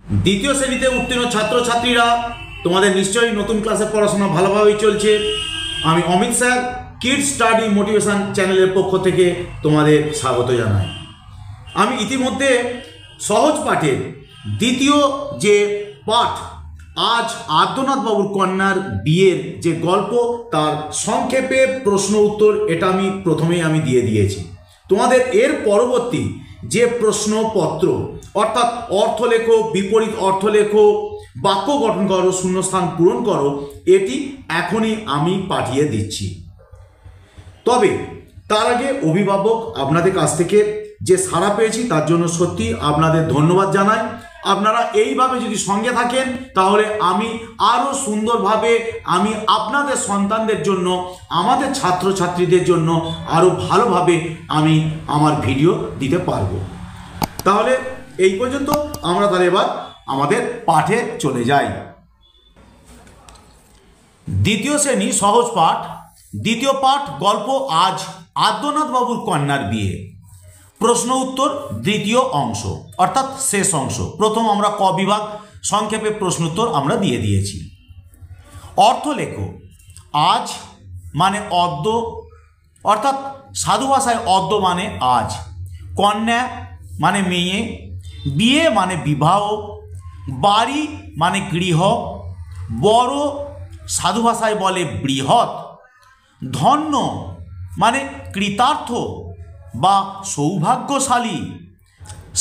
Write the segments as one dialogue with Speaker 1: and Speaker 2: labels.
Speaker 1: দ্বিতীয় শ্রেণীতে উত্তীর্ণ ছাত্রছাত্রীরা তোমাদের নিশ্চয়ই নতুন ক্লাসে পড়াশোনা ভালোভাবেই চলছে। আমি Amit sir kids study motivation চ্যানেলের পক্ষ থেকে তোমাদের স্বাগত জানাই। আমি ইতিমধ্যে সহজ পাঠের দ্বিতীয় যে পাঠ, আজ আদ্যনাথ বাবুর কন্যার বিয়ের যে গল্প, তার সংক্ষেপে প্রশ্ন উত্তর এটা আমি প্রথমেই দিয়ে দিয়েছি। তোমাদের এর পরবর্তী যে প্রশ্নপত্র অর্থাৎ অর্থ লেখো, বিপরীত অর্থ লেখো, বাক্য গঠন করো, শূন্যস্থান পূরণ করো, এটি এখনই আমি পাঠিয়ে দিচ্ছি। তবে তার আগে অভিভাবক আপনাদের কাছ থেকে যে সাড়া পেয়েছি তার জন্য সত্যি আপনাদের ধন্যবাদ জানাই। আপনারা এইভাবে যদি সঙ্গে থাকেন তাহলে আমি আরও সুন্দরভাবে আমি আপনাদের সন্তানদের জন্য, আমাদের ছাত্রছাত্রীদের জন্য আরও ভালোভাবে আমি আমার ভিডিও দিতে পারবো। তাহলে এই পর্যন্ত, আমরা তাহলে এবার আমাদের পাঠে চলে যাই। দ্বিতীয় শ্রেণী সহজ পাঠ, দ্বিতীয় পাঠ গল্প আজ আদ্যনাথ বাবুর কন্যার বিয়ে। প্রশ্ন উত্তর দ্বিতীয় অংশ অর্থাৎ শেষ অংশ। প্রথম আমরা ক বিভাগ সংক্ষেপে প্রশ্ন উত্তর আমরা দিয়ে দিয়েছি। অর্থ লেখো। আজ মানে অদ্য, অর্থাৎ সাধু ভাষায় অদ্য মানে আজ। কন্যা মানে মেয়ে, বিয়ে মানে বিবাহ, বাড়ি মানে গৃহ, বড় সাধু ভাষায় বলে বৃহৎ, ধন্য মানে কৃতার্থ বা সৌভাগ্যশালী,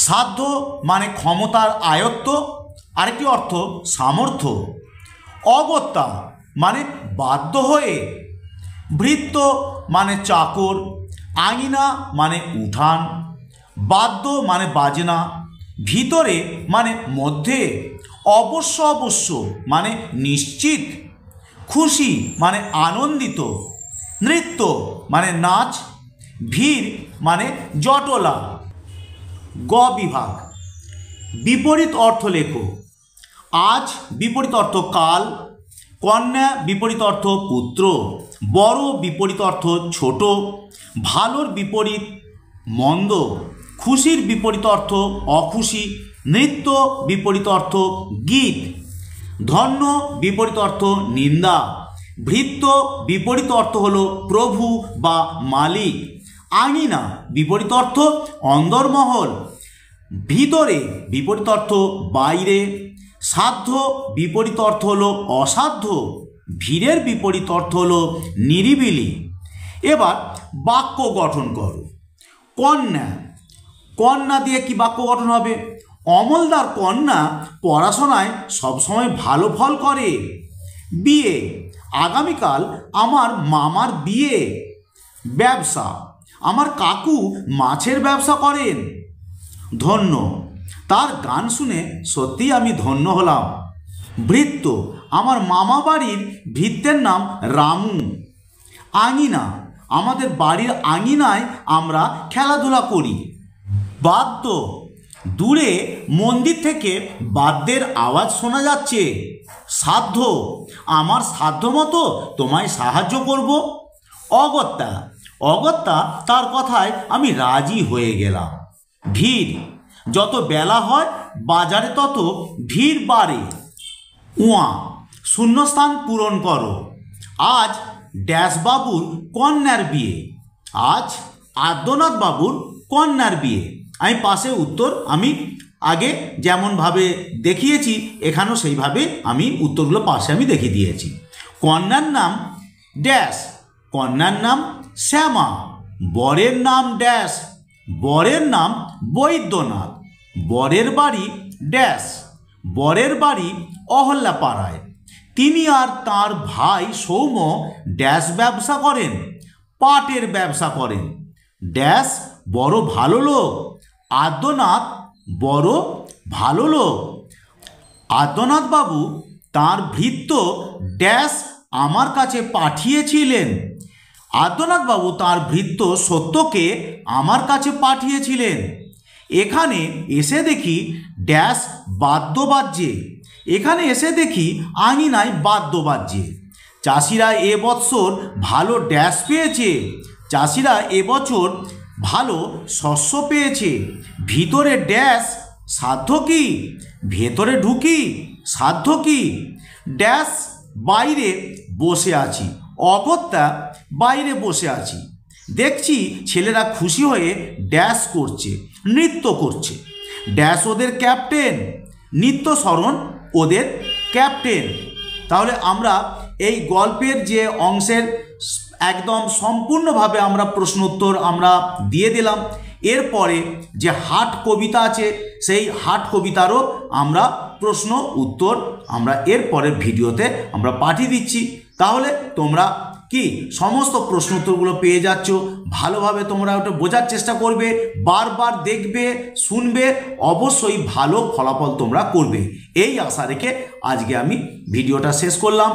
Speaker 1: সাধ্য মানে ক্ষমতার আয়ত্ত, আরেকটি অর্থ সামর্থ্য, অগত্যা মানে বাধ্য হয়ে, ভৃত্য মানে চাকর, আঙিনা মানে উঠান, বাদ্য মানে বাজনা, ভিতরে মানে মধ্যে, অবশ্য অবশ্য মানে নিশ্চিত, খুশি মানে আনন্দিত, নৃত্য মানে নাচ, ভিড় মানে জটলা। গ বিভাগ বিপরীত অর্থ লেখো। আজ বিপরীত অর্থ কাল, কন্যা বিপরীত অর্থ পুত্র, বড় বিপরীত অর্থ ছোট, ভালোর বিপরীত মন্দ, খুশির বিপরীত অর্থ অখুশি, নৃত্য বিপরীত অর্থ গীত, ধন্য বিপরীত অর্থ নিন্দা, ভৃত্য বিপরীত অর্থ হলো প্রভু বা মালিক, আঙিনা বিপরীত অর্থ অন্দরমহল, ভিতরে বিপরীত অর্থ বাইরে, সাধ্য বিপরীত অর্থ হলো অসাধ্য, ভিড়ের বিপরীত অর্থ হলো নিরিবিলি। এবার বাক্য গঠন করো। কন্যা, কন্যা দিয়ে কি বাক্য গঠন হবে? অমলদার কন্যা পড়াশোনায় সবসময় ভালো ফল করে। বিয়ে, আগামীকাল আমার মামার বিয়ে। ব্যবসা, আমার কাকু মাছের ব্যবসা করেন। ধন্য, তার গান শুনে সত্যিই আমি ধন্য হলাম। ভৃত্য, আমার মামা বাড়ির ভৃত্যের নাম রামু। আঙিনা, আমাদের বাড়ির আঙিনায় আমরা খেলাধুলা করি। বাদ্য, দূরে মন্দির থেকে বাদ্যের আওয়াজ শোনা যাচ্ছে। সাধ্য, আমার সাধ্য মতো তোমায় সাহায্য করব। অগত্যা, অগত্যা তার কথায় আমি রাজি হয়ে গেলাম। ভিড়, যত বেলা হয় বাজারে তত ভিড় বাড়ে। উয়া, শূন্যস্থান পূরণ করো। আজ ড্যাশ বাবুর কন্যার বিয়ে। আজ আদ্যনাথ বাবুর কন্যার বিয়ে। আমি পাশে উত্তর আমি আগে যেমনভাবে দেখিয়েছি এখানেও সেইভাবে আমি উত্তরগুলো পাশে আমি দেখিয়ে দিয়েছি। কন্যার নাম ড্যাশ, কন্যার নাম শ্যামা, বরের নাম ড্যাশ, বরের নাম বৈদ্যনাথ, বরের বাড়ি ড্যাশ, বরের বাড়ি অহল্যাপাড়ায়। তিনি আর তার ভাই সৌম্য ড্যাশ ব্যবসা করেন, পাটের ব্যবসা করেন। ড্যাশ বড় ভালো লোক, আদ্যনাথ বড় ভালো লোক। আদ্যনাথ বাবু তাঁর ভৃত্য ড্যাশ আমার কাছে পাঠিয়েছিলেন। আদ্যনাথ বাবু তাঁর ভৃত্য সত্যকে আমার কাছে পাঠিয়েছিলেন। এখানে এসে দেখি ড্যাশ বাদ্য বাজছে, এখানে এসে দেখি আঙিনায় বাদ্য বাজছে। চাষিরা এবছর ভালো ড্যাশ পেয়েছে, চাষিরা এবছর ভালো শস্য পেয়েছে। ভিতরে ড্যাশ সাধ্য কি? ভেতরে ঢুকি সাধ্য কি, ড্যাশ বাইরে বসে আছি, অগত্যা বাইরে বসে আছি, দেখছি ছেলেরা খুশি হয়ে ড্যাশ করছে, নৃত্য করছে, ড্যাশ ওদের ক্যাপ্টেন, নিত্যশরণ ওদের ক্যাপ্টেন। তাহলে আমরা এই গল্পের যে অংশের একদম সম্পূর্ণভাবে আমরা প্রশ্ন উত্তর আমরা দিয়ে দিলাম। এরপরে যে হাট কবিতা আছে সেই হাট কবিতারও আমরা প্রশ্ন উত্তর আমরা এরপরের ভিডিওতে আমরা পাঠিয়ে দিচ্ছি। তাহলে তোমরা কি সমস্ত প্রশ্ন উত্তরগুলো পেয়ে যাচ্ছ, ভালোভাবে তোমরা ওটা বোঝার চেষ্টা করবে, বারবার দেখবে শুনবে, অবশ্যই ভালো ফলাফল তোমরা করবে, এই আশা রেখে আজকে আমি ভিডিওটা শেষ করলাম।